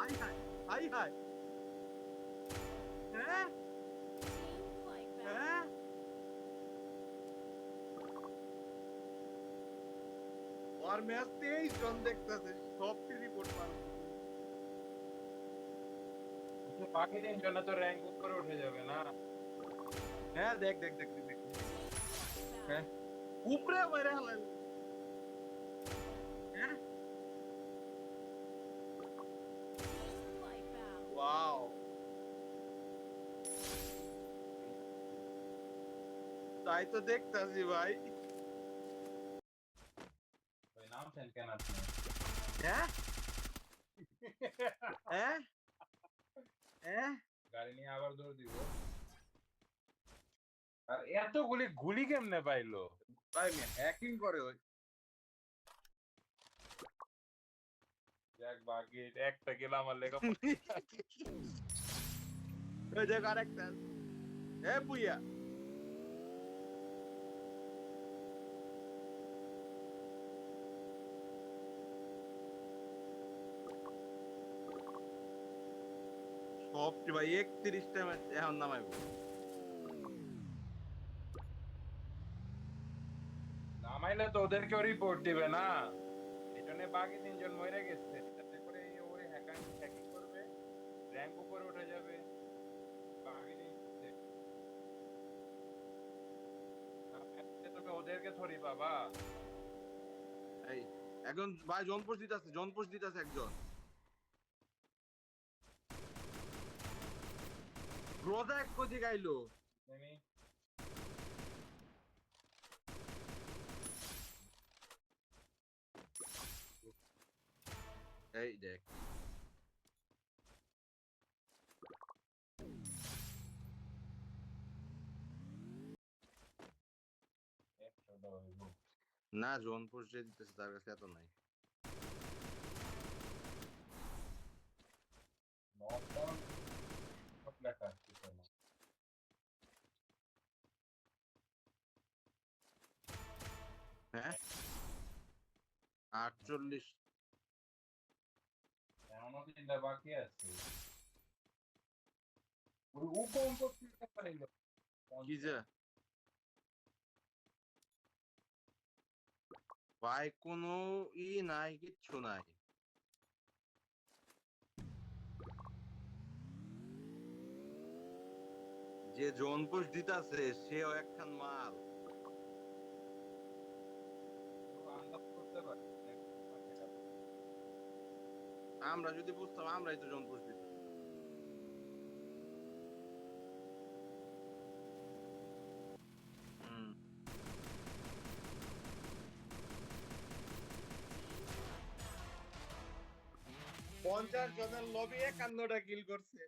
High high high high হ্যাঁ হ্যাঁ আর match 23 জন দেখতেছে সবটি রিপোর্ট মারো বাকি 3 জনে তো র‍্যাঙ্ক উপরে উঠে যাবে না। হ্যাঁ দেখ দেখ দেখ দেখ হ্যাঁ উপরে মেরে হালাই হ্যাঁ ওয়াও তাই তো দেখতাছি ভাই ভাই নামছেন কেন আপনি? হ্যাঁ হ্যাঁ হ্যাঁ গাড়ি নিয়ে আবার দৌড় দিব। আর এতগুলি গুলি কেমনে পাইলো? ভাই হ্যাকিং করে ওই যাক বাকি একটা কিল আমার লেখা ওই দেখ আরেকটা এ বুইয়া সবটি ভাই 31টা ম্যাচ এখন নামাইবো নামাইলে তো ওদেরকেও রিপোর্ট দিবে না। এজন্য বাকি 3 জন মরে গেছে। যাতে করে এই ওরে হ্যাকিং করবে, র‍্যাঙ্ক উপরে উঠে যাবে। বাকি তুমি ওদেরকে থরি পাবা। এই একজন ভাই জনপোস্ট দিতেছে একজন রোজা এক কোজি গাইলো তুমি এই দেখ না জনপোস্ট যে দিতেছে তার কাছে এত নাই নকডাউন সব লেখা আছে না। হ্যাঁ 48 এখনো 3টা বাকি আছে। ও কম করতে পারিল। কি যে ভাই কোনো নাই কিচ্ছু নাই যে জনপোস্ট দিতেছে সেও একখান মাল আন্দাজ করতে পারি। আমরা যদি বুঝতাম আমরাই তো জনপোস্ট দিতাম হুম 50 জনের লবি 51টা কিল করছে